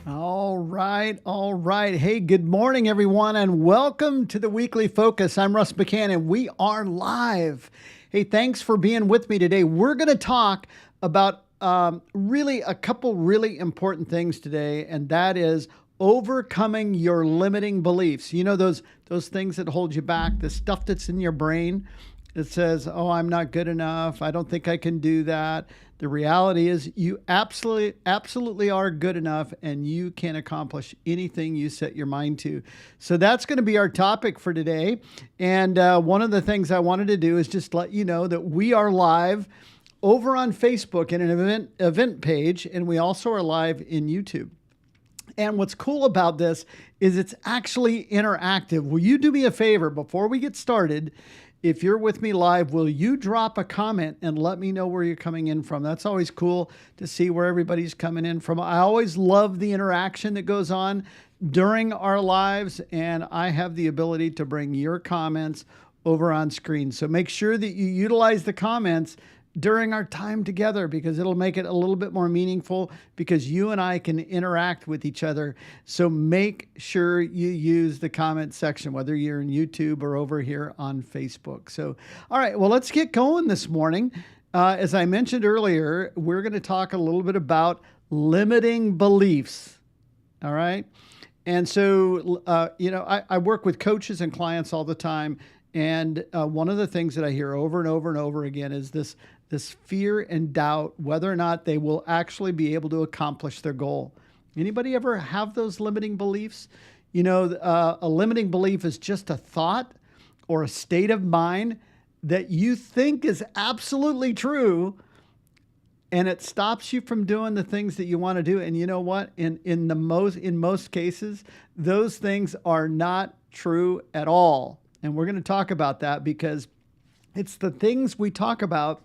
All right. All right. Hey, good morning, everyone, and welcome to the Weekly Focus. I'm Russ Buchanan. We are live. Hey, thanks for being with me today. We're going to talk about really a couple really important things today, and that is overcoming your limiting beliefs. You know, those things that hold you back, the stuff that's in your brain that says, "Oh, I'm not good enough. I don't think I can do that." The reality is you absolutely are good enough, and you can accomplish anything you set your mind to. So that's going to be our topic for today. And one of the things I wanted to do is just let you know that we are live over on Facebook in an event page, and we also are live in YouTube. And what's cool about this is it's actually interactive. Will you do me a favor before we get started? If you're with me live, will you drop a comment and let me know where you're coming in from? That's always cool to see where everybody's coming in from. I always love the interaction that goes on during our lives, and I have the ability to bring your comments over on screen. So make sure that you utilize the comments during our time together, because it'll make it a little bit more meaningful, because you and I can interact with each other. So make sure you use the comment section, whether you're in YouTube or over here on Facebook. So, all right, well, let's get going this morning. As I mentioned earlier, we're going to talk a little bit about limiting beliefs. All right. And so, I work with coaches and clients all the time. And one of the things that I hear over and over and over again is this fear and doubt whether or not they will actually be able to accomplish their goal. Anybody ever have those limiting beliefs? You know, a limiting belief is just a thought or a state of mind that you think is absolutely true, and it stops you from doing the things that you want to do. And you know what? In most cases, those things are not true at all. And we're going to talk about that, because it's the things we talk about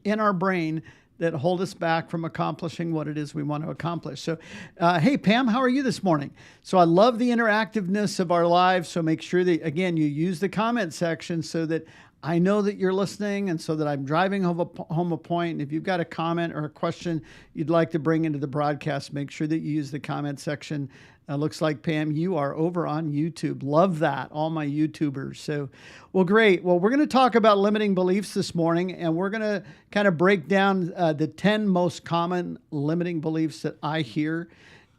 in our brain that hold us back from accomplishing what it is we want to accomplish. So, hey, Pam, how are you this morning? So I love the interactiveness of our lives. So make sure that, again, you use the comment section so that I know that you're listening, and so that I'm driving home a point. And if you've got a comment or a question you'd like to bring into the broadcast, make sure that you use the comment section. Looks like, Pam, you are over on YouTube. Love that, all my YouTubers. So, well, great. Well, we're going to talk about limiting beliefs this morning, and we're going to kind of break down the 10 most common limiting beliefs that I hear.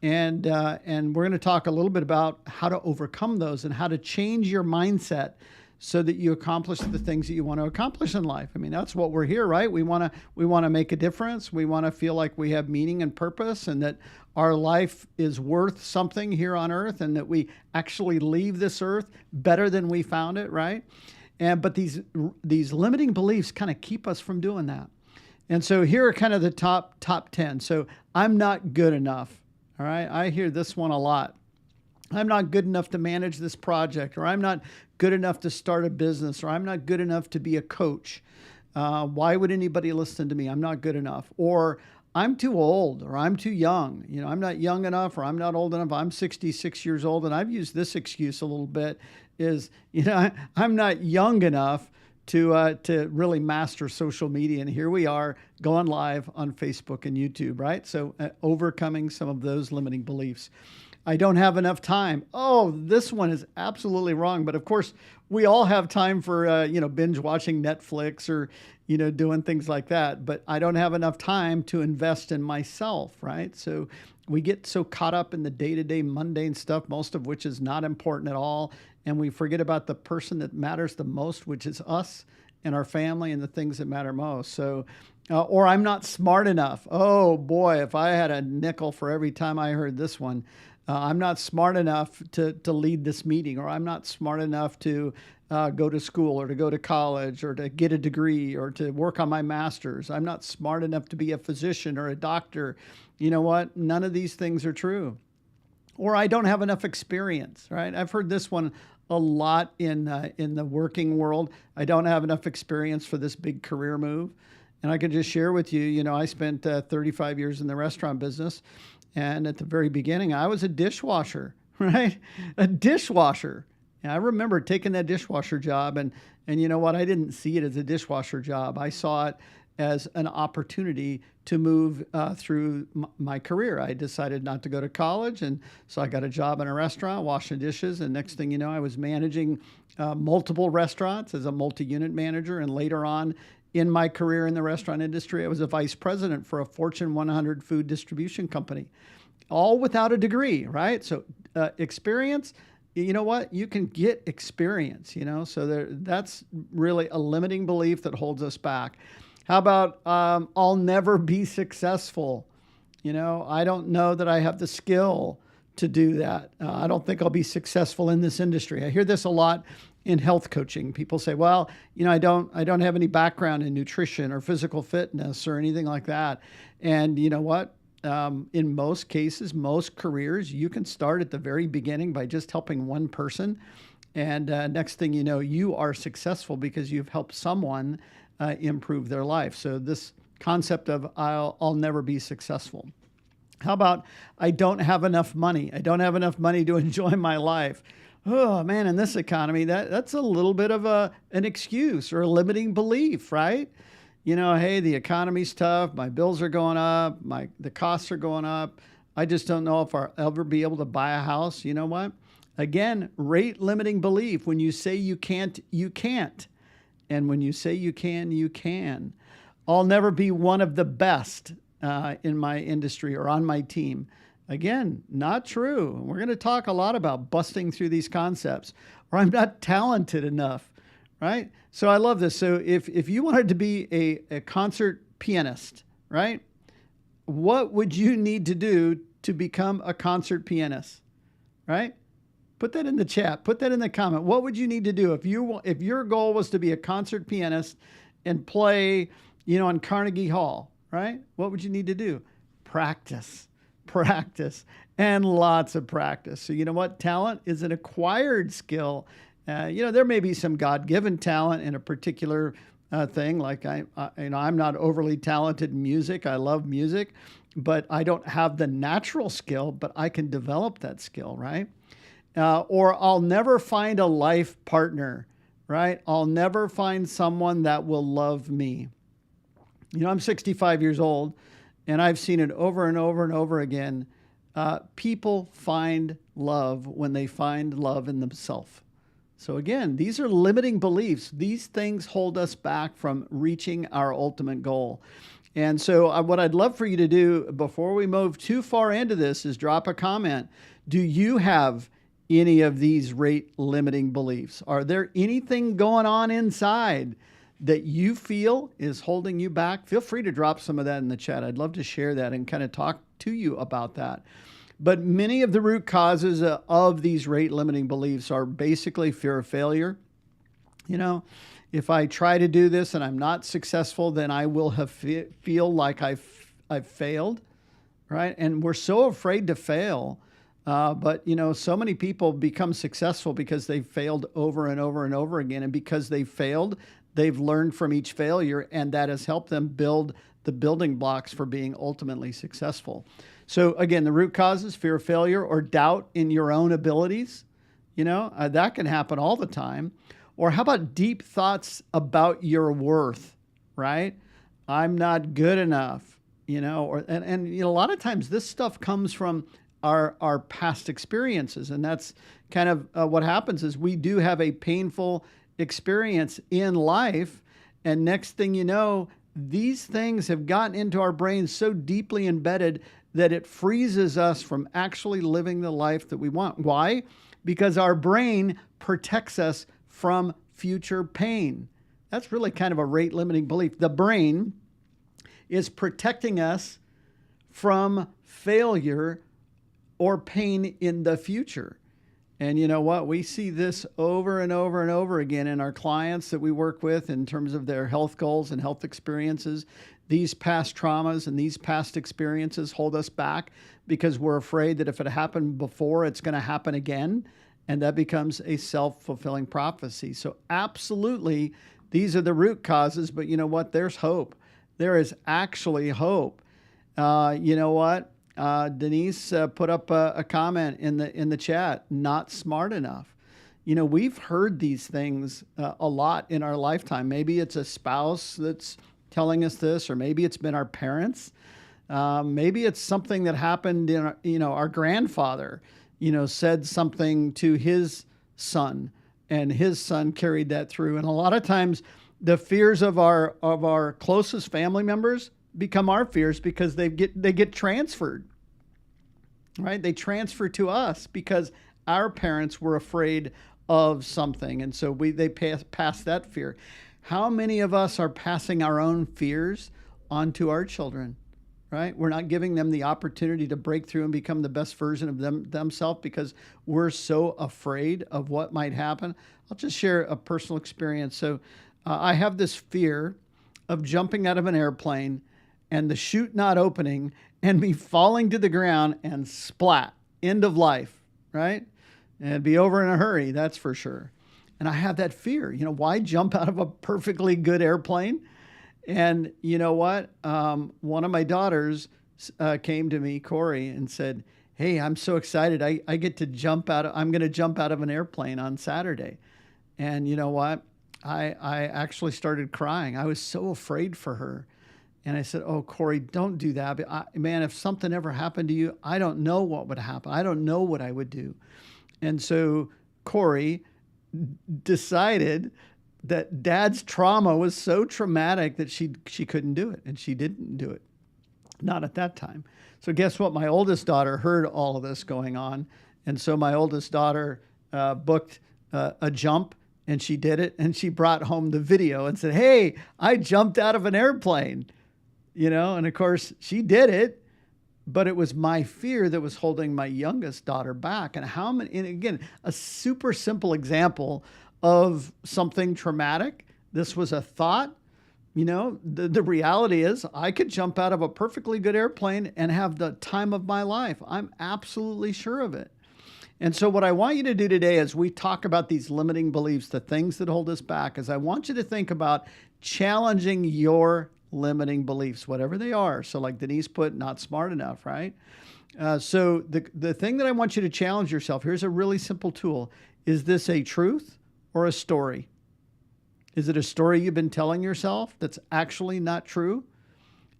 And we're going to talk a little bit about how to overcome those and how to change your mindset so that you accomplish the things that you want to accomplish in life. I mean, that's what we're here, right? We want to make a difference. We want to feel like we have meaning and purpose, and that our life is worth something here on earth, and that we actually leave this earth better than we found it, right? But these limiting beliefs kind of keep us from doing that. And so here are kind of the top 10. So I'm not good enough. All right. I hear this one a lot. I'm not good enough to manage this project, or I'm not good enough to start a business, or I'm not good enough to be a coach. Why would anybody listen to me? I'm not good enough. Or I'm too old, or I'm too young. You know, I'm not young enough, or I'm not old enough. I'm 66 years old. And I've used this excuse a little bit is, I'm not young enough to really master social media. And here we are going live on Facebook and YouTube, right? So overcoming some of those limiting beliefs. I don't have enough time. Oh, this one is absolutely wrong. But of course, we all have time for, binge watching Netflix or, doing things like that. But I don't have enough time to invest in myself, right? So we get so caught up in the day-to-day mundane stuff, most of which is not important at all. And we forget about the person that matters the most, which is us and our family and the things that matter most. So, or I'm not smart enough. Oh boy, if I had a nickel for every time I heard this one. I'm not smart enough to lead this meeting, or I'm not smart enough to go to school or to go to college or to get a degree or to work on my master's. I'm not smart enough to be a physician or a doctor. You know what? None of these things are true. Or I don't have enough experience, right? I've heard this one a lot in the working world. I don't have enough experience for this big career move. And I can just share with you, I spent 35 years in the restaurant business. And at the very beginning, I was a dishwasher, right? A dishwasher. And I remember taking that dishwasher job, and you know what? I didn't see it as a dishwasher job. I saw it as an opportunity to move through my career. I decided not to go to college, and so I got a job in a restaurant, washing dishes, and next thing you know, I was managing multiple restaurants as a multi-unit manager, and later on in my career in the restaurant industry, I was a vice president for a Fortune 100 food distribution company, all without a degree, right? So experience, you know what? You can get experience, so that's really a limiting belief that holds us back. How about I'll never be successful? I don't know that I have the skill to do that. I don't think I'll be successful in this industry. I hear this a lot in health coaching. People say, well, I don't have any background in nutrition or physical fitness or anything like that. And you know what? In most cases, most careers, you can start at the very beginning by just helping one person. And next thing you know, you are successful because you've helped someone improve their life. So this concept of I'll never be successful. How about I don't have enough money? I don't have enough money to enjoy my life. Oh man, in this economy, that's a little bit of an excuse or a limiting belief, right? Hey, the economy's tough. My bills are going up. The costs are going up. I just don't know if I'll ever be able to buy a house. You know what? Again, rate limiting belief. When you say you can't, you can't. And when you say you can, you can. I'll never be one of the best in my industry or on my team. Again, not true. We're going to talk a lot about busting through these concepts. Or I'm not talented enough, right? So I love this. So if you wanted to be a concert pianist, right? What would you need to do to become a concert pianist, right? Put that in the chat. Put that in the comment. What would you need to do if your goal was to be a concert pianist and play, in Carnegie Hall, right? What would you need to do? Practice, and lots of practice. So you know what? Talent is an acquired skill. There may be some God-given talent in a particular thing. Like I'm not overly talented in music. I love music, but I don't have the natural skill, but I can develop that skill, right? Or I'll never find a life partner, right? I'll never find someone that will love me. I'm 65 years old, and I've seen it over and over and over again. People find love when they find love in themselves. So again, these are limiting beliefs. These things hold us back from reaching our ultimate goal. And so what I'd love for you to do before we move too far into this is drop a comment. Do you have any of these rate limiting beliefs? Are there anything going on inside that you feel is holding you back? Feel free to drop some of that in the chat. I'd love to share that and kind of talk to you about that. But many of the root causes of these rate limiting beliefs are basically fear of failure. If I try to do this and I'm not successful, then I will feel like I've failed, right? And we're so afraid to fail. But so many people become successful because they failed over and over and over again. And because they failed, they've learned from each failure, and that has helped them build the building blocks for being ultimately successful. So again, the root causes, fear of failure or doubt in your own abilities, that can happen all the time. Or how about deep thoughts about your worth, right? I'm not good enough, and a lot of times this stuff comes from our past experiences. And that's kind of what happens is we do have a painful experience in life. And next thing you know, these things have gotten into our brains so deeply embedded that it freezes us from actually living the life that we want. Why? Because our brain protects us from future pain. That's really kind of a rate limiting belief. The brain is protecting us from failure or pain in the future. And you know what? We see this over and over and over again in our clients that we work with in terms of their health goals and health experiences. These past traumas and these past experiences hold us back because we're afraid that if it happened before, it's going to happen again. And that becomes a self-fulfilling prophecy. So absolutely, these are the root causes. But you know what? There's hope. There is actually hope. You know what? Denise put up a comment in the chat, not smart enough. We've heard these things a lot in our lifetime. Maybe it's a spouse that's telling us this, or maybe it's been our parents. Maybe it's something that happened in, our grandfather, said something to his son, and his son carried that through. And a lot of times the fears of our closest family members become our fears because they get transferred, right? They transfer to us because our parents were afraid of something. And so they pass that fear. How many of us are passing our own fears onto our children, right? We're not giving them the opportunity to break through and become the best version of themselves because we're so afraid of what might happen. I'll just share a personal experience. So I have this fear of jumping out of an airplane and the chute not opening and me falling to the ground and splat, end of life, right? And be over in a hurry, that's for sure. And I have that fear. Why jump out of a perfectly good airplane? And you know what? One of my daughters came to me, Corey, and said, "Hey, I'm so excited. I get to I'm going to jump out of an airplane on Saturday." And you know what? I actually started crying. I was so afraid for her. And I said, "Oh, Corey, don't do that. But man, if something ever happened to you, I don't know what would happen. I don't know what I would do." And so Corey decided that Dad's trauma was so traumatic that she couldn't do it, and she didn't do it. Not at that time. So guess what? My oldest daughter heard all of this going on, and so my oldest daughter booked a jump, and she did it, and she brought home the video and said, "Hey, I jumped out of an airplane," and of course she did it. But it was my fear that was holding my youngest daughter back. And again, a super simple example of something traumatic. This was a thought. The reality is I could jump out of a perfectly good airplane and have the time of my life. I'm absolutely sure of it. And so what I want you to do today as we talk about these limiting beliefs, the things that hold us back, is I want you to think about challenging your limiting beliefs, whatever they are. So like Denise put, not smart enough, right? So the thing that I want you to challenge yourself, here's a really simple tool. Is this a truth or a story? Is it a story you've been telling yourself that's actually not true?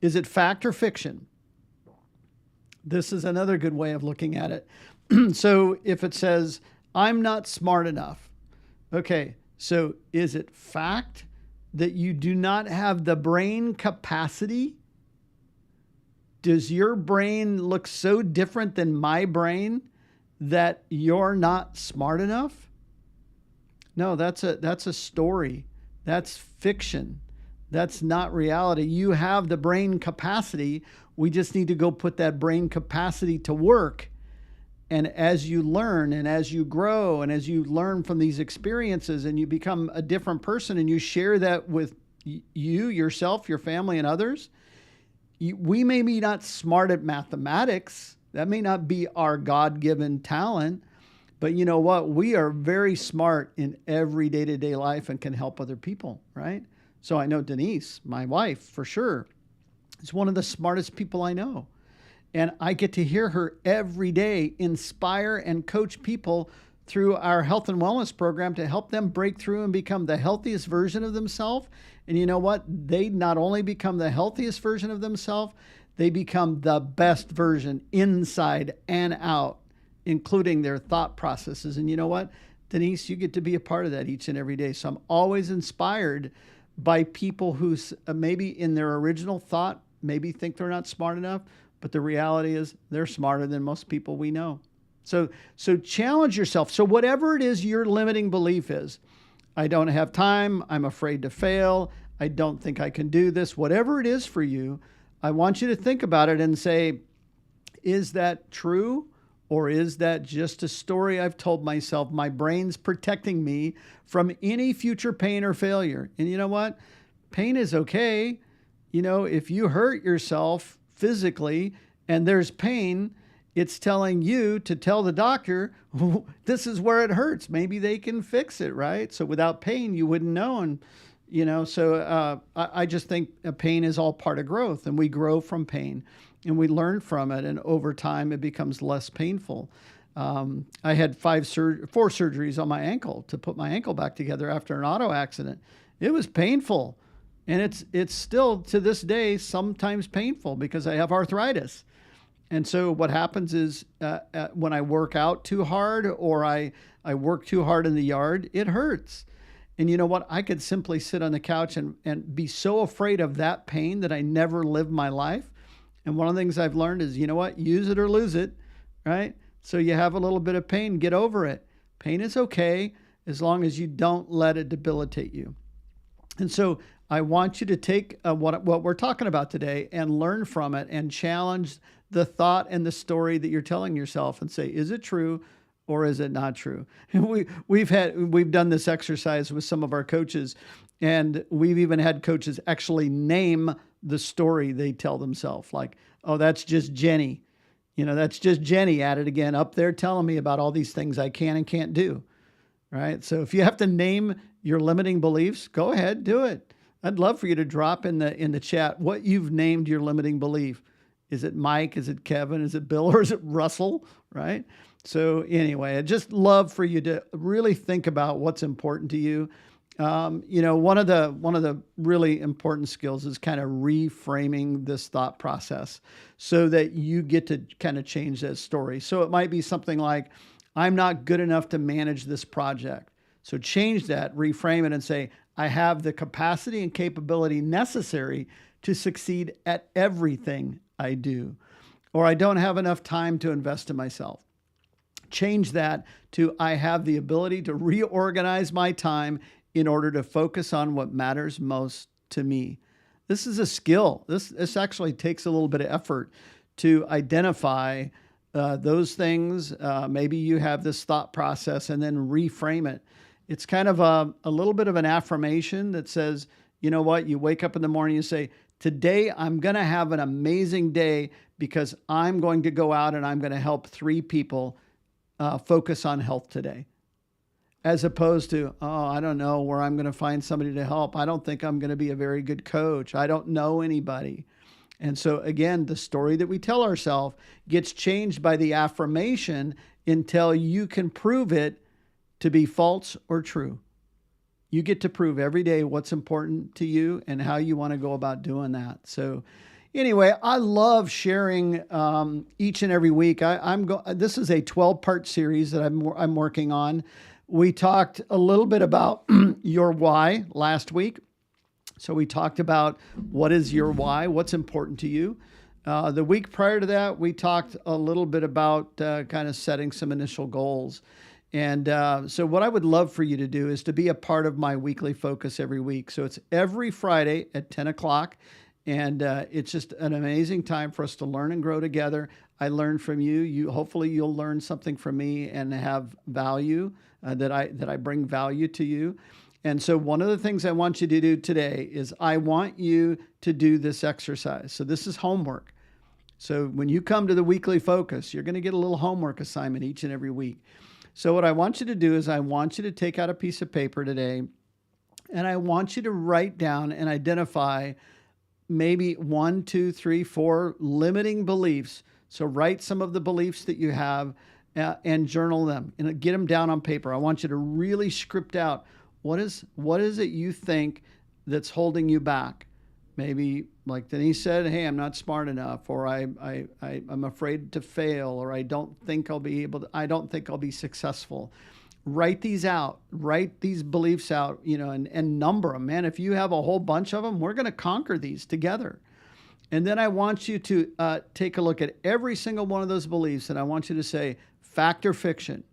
Is it fact or fiction? This is another good way of looking at it. So if it says, "I'm not smart enough," okay, so is it fact that you do not have the brain capacity? Does your brain look so different than my brain that you're not smart enough? No, that's a story. That's fiction. That's not reality. You have the brain capacity. We just need to go put that brain capacity to work. And as you learn and as you grow and as you learn from these experiences and you become a different person and you share that with yourself, your family, and others, we may be not smart at mathematics. That may not be our God-given talent. But you know what? We are very smart in every day-to-day life and can help other people, right? So I know Denise, my wife, for sure, is one of the smartest people I know. And I get to hear her every day inspire and coach people through our health and wellness program to help them break through and become the healthiest version of themselves. And you know what? They not only become the healthiest version of themselves, they become the best version inside and out, including their thought processes. And you know what, Denise, you get to be a part of that each and every day. So I'm always inspired by people who maybe in their original thought, maybe think they're not smart enough, but the reality is they're smarter than most people we know. So challenge yourself. So whatever it is your limiting belief is, I don't have time, I'm afraid to fail, I don't think I can do this, whatever it is for you, I want you to think about it and say, is that true? Or is that just a story I've told myself? My brain's protecting me from any future pain or failure. And you know what? Pain is okay. If you hurt yourself physically and there's pain, it's telling you to tell the doctor, this is where it hurts. Maybe they can fix it, right? So without pain, you wouldn't know. And, I just think pain is all part of growth, and we grow from pain and we learn from it. And over time, it becomes less painful. I had 4 surgeries on my ankle to put my ankle back together after an auto accident. It was painful, And it's still to this day sometimes painful because I have arthritis. And so what happens is when I work out too hard or I work too hard in the yard, it hurts. And you know what? I could simply sit on the couch and be so afraid of that pain that I never live my life. And one of the things I've learned is, you know what? Use it or lose it, right? So you have a little bit of pain, get over it. Pain is okay as long as you don't let it debilitate you. And so I want you to take what we're talking about today and learn from it and challenge the thought and the story that you're telling yourself and say, is it true or is it not true? We've done this exercise with some of our coaches, and we've even had coaches actually name the story they tell themselves, like, oh, that's just Jenny. That's just Jenny at it again, up there telling me about all these things I can and can't do. Right? So if you have to name your limiting beliefs, go ahead, do it. I'd love for you to drop in the chat what you've named your limiting belief. Is it Mike? Is it Kevin? Is it Bill? Or is it Russell? Right? So anyway, I'd just love for you to really think about what's important to you. One of the really important skills is kind of reframing this thought process so that you get to kind of change that story. So it might be something like, I'm not good enough to manage this project. So change that, reframe it, and say, I have the capacity and capability necessary to succeed at everything I do. Or I don't have enough time to invest in myself. Change that to, I have the ability to reorganize my time in order to focus on what matters most to me. This is a skill. This actually takes a little bit of effort to identify those things. Maybe you have this thought process and then reframe it. It's kind of a little bit of an affirmation that says, you know what, you wake up in the morning, you say, today I'm going to have an amazing day because I'm going to go out and I'm going to help 3 people focus on health today. As opposed to, oh, I don't know where I'm going to find somebody to help. I don't think I'm going to be a very good coach. I don't know anybody. And so again, the story that we tell ourselves gets changed by the affirmation until you can prove it to be false or true. You get to prove every day what's important to you and how you want to go about doing that. So anyway, I love sharing each and every week. This is a 12-part series that I'm working on. We talked a little bit about your why last week. So we talked about what is your why, what's important to you. The week prior to that, we talked a little bit about kind of setting some initial goals. And so what I would love for you to do is to be a part of my weekly focus every week. So it's every Friday at 10 o'clock. And it's just an amazing time for us to learn and grow together. I learn from you. Hopefully you'll learn something from me and have value, that I bring value to you. And so one of the things I want you to do today is I want you to do this exercise. So this is homework. So when you come to the weekly focus, you're going to get a little homework assignment each and every week. So what I want you to do is I want you to take out a piece of paper today, and I want you to write down and identify maybe 1, 2, 3, 4 limiting beliefs. So write some of the beliefs that you have and journal them and get them down on paper. I want you to really script out what is it you think that's holding you back. Maybe like Denise said, hey, I'm not smart enough, or I'm afraid to fail, or I don't think I'll be successful. Write these out, write these beliefs out, and number them. Man, if you have a whole bunch of them, we're going to conquer these together. And then I want you to take a look at every single one of those beliefs, and I want you to say, fact or fiction?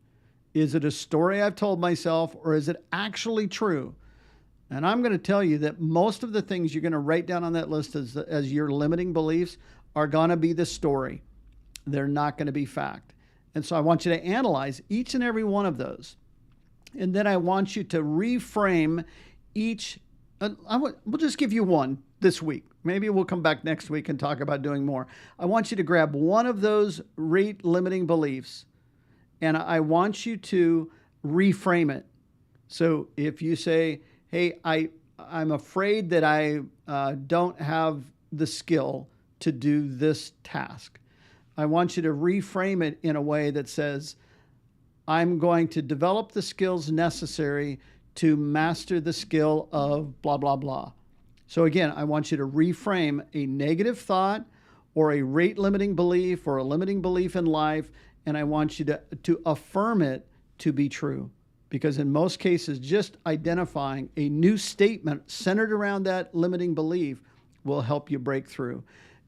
Is it a story I've told myself, or is it actually true? And I'm going to tell you that most of the things you're going to write down on that list as your limiting beliefs are going to be the story. They're not going to be fact. And so I want you to analyze each and every one of those. And then I want you to reframe each. We'll just give you one this week. Maybe we'll come back next week and talk about doing more. I want you to grab one of those rate limiting beliefs, and I want you to reframe it. So if you say, hey, I'm afraid that I don't have the skill to do this task, I want you to reframe it in a way that says, I'm going to develop the skills necessary to master the skill of blah, blah, blah. So again, I want you to reframe a negative thought or a rate limiting belief or a limiting belief in life, and I want you to affirm it to be true. Because in most cases, just identifying a new statement centered around that limiting belief will help you break through.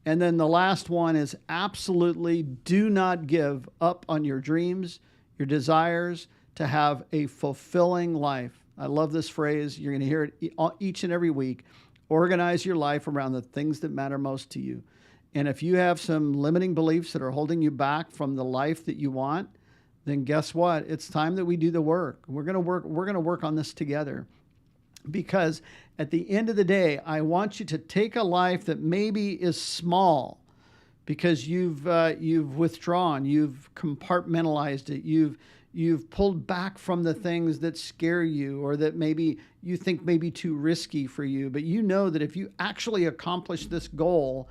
And then the last one is absolutely do not give up on your dreams, your desires to have a fulfilling life. I love this phrase. You're going to hear it each and every week. Organize your life around the things that matter most to you. And if you have some limiting beliefs that are holding you back from the life that you want, then guess what? It's time that we do the work. We're going to work on this together. Because at the end of the day, I want you to take a life that maybe is small because you've withdrawn, you've compartmentalized it, you've pulled back from the things that scare you or that maybe you think may be too risky for you. But you know that if you actually accomplish this goal,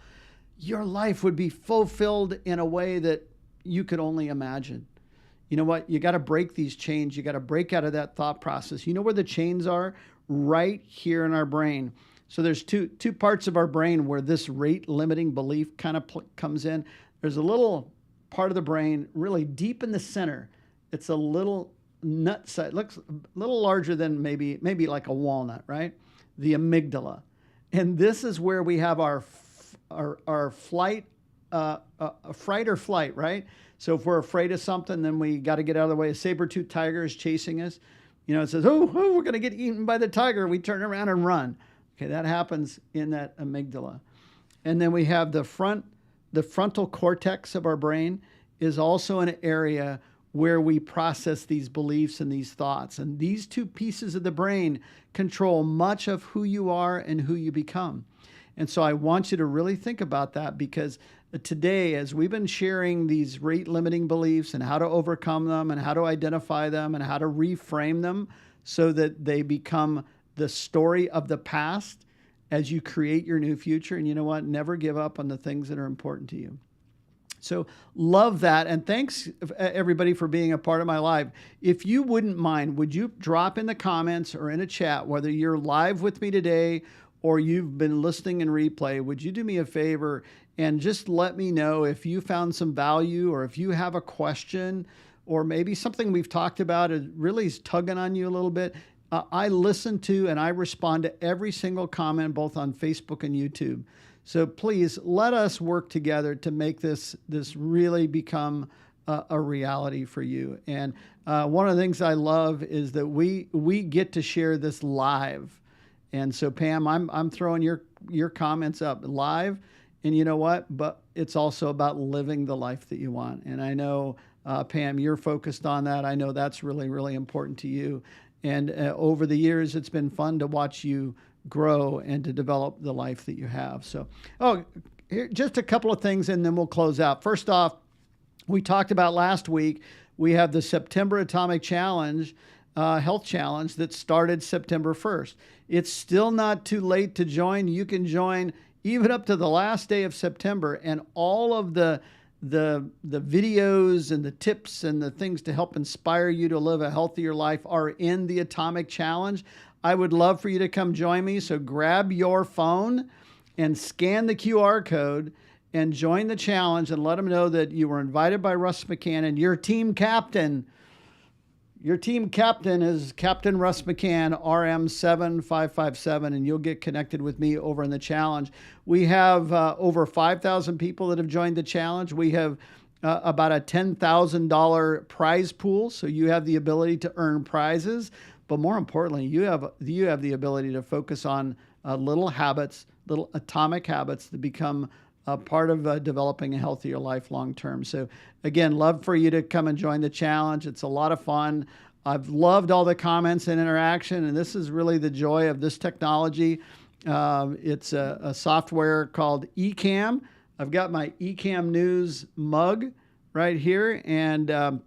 your life would be fulfilled in a way that you could only imagine. You know what? You got to break these chains. You got to break out of that thought process. You know where the chains are? Right here in our brain. So there's two parts of our brain where this rate limiting belief kind of comes in. There's a little part of the brain really deep in the center. It's a little nut size, looks a little larger than maybe like a walnut, right? The amygdala. And this is where we have our flight, fright or flight, right? So if we're afraid of something, then we got to get out of the way. A saber-toothed tiger is chasing us. You know, it says, oh, we're going to get eaten by the tiger. We turn around and run. Okay, that happens in that amygdala. And then we have the frontal cortex of our brain is also an area where we process these beliefs and these thoughts. And these two pieces of the brain control much of who you are and who you become. And so I want you to really think about that, because today, as we've been sharing these rate limiting beliefs and how to overcome them and how to identify them and how to reframe them so that they become the story of the past as you create your new future. And you know what? Never give up on the things that are important to you. So love that. And thanks everybody for being a part of my live. If you wouldn't mind, would you drop in the comments or in a chat, whether you're live with me today or you've been listening in replay, would you do me a favor and just let me know if you found some value or if you have a question or maybe something we've talked about really is tugging on you a little bit. I listen to and I respond to every single comment, both on Facebook and YouTube. So please let us work together to make this really become a reality for you. And one of the things I love is that we get to share this live. And so Pam, I'm throwing your comments up live, and you know what? But it's also about living the life that you want. And I know, Pam, you're focused on that. I know that's really, really important to you. And over the years, it's been fun to watch you grow and to develop the life that you have. So, here, just a couple of things, and then we'll close out. First off, we talked about last week, we have the September Atomic Challenge, Health Challenge that started September 1st. It's still not too late to join. You can join even up to the last day of September, and all of the videos and the tips and the things to help inspire you to live a healthier life are in the Atomic Challenge. I would love for you to come join me. So grab your phone and scan the QR code and join the challenge and let them know that you were invited by Russ McCann and your team captain. Your team captain is Captain Russ McCann, RM7557, and you'll get connected with me over in the challenge. We have over 5,000 people that have joined the challenge. We have about a $10,000 prize pool, so you have the ability to earn prizes. But more importantly, you have the ability to focus on little habits, little atomic habits that become a part of developing a healthier life long term. So again, love for you to come and join the challenge. It's a lot of fun. I've loved all the comments and interaction, and this is really the joy of this technology. It's a software called Ecamm. I've got my Ecamm News mug right here, and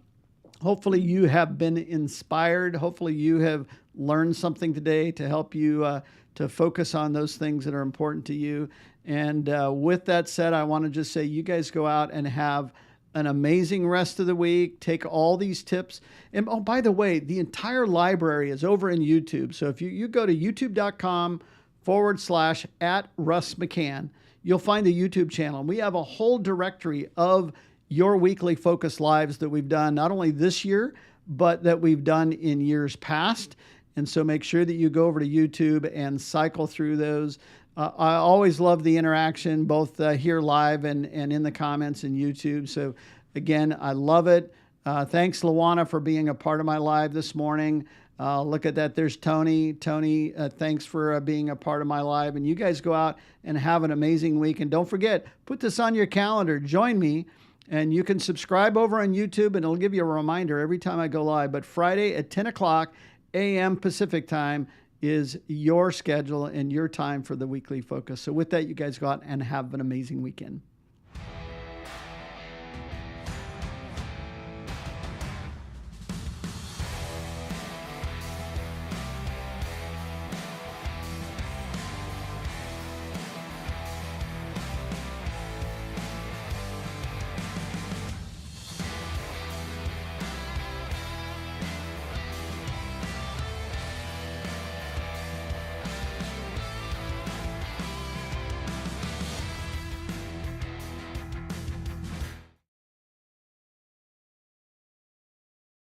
hopefully you have been inspired. Hopefully you have learned something today to help you to focus on those things that are important to you. And with that said, I want to just say you guys go out and have an amazing rest of the week. Take all these tips. And oh, by the way, the entire library is over in YouTube. So if you go to youtube.com/ /@RussMcCann. You'll find the YouTube channel. We have a whole directory of your weekly focus lives that we've done, not only this year, but that we've done in years past. And so make sure that you go over to YouTube and cycle through those. I always love the interaction, both here live and in the comments in YouTube. So again, I love it. Thanks, Luana, for being a part of my live this morning. Look at that. There's Tony. Tony, thanks for being a part of my live. And you guys go out and have an amazing week. And don't forget, put this on your calendar. Join me. And you can subscribe over on YouTube, and it'll give you a reminder every time I go live. But Friday at 10 o'clock a.m. Pacific time is your schedule and your time for the weekly focus. So with that, you guys go out and have an amazing weekend.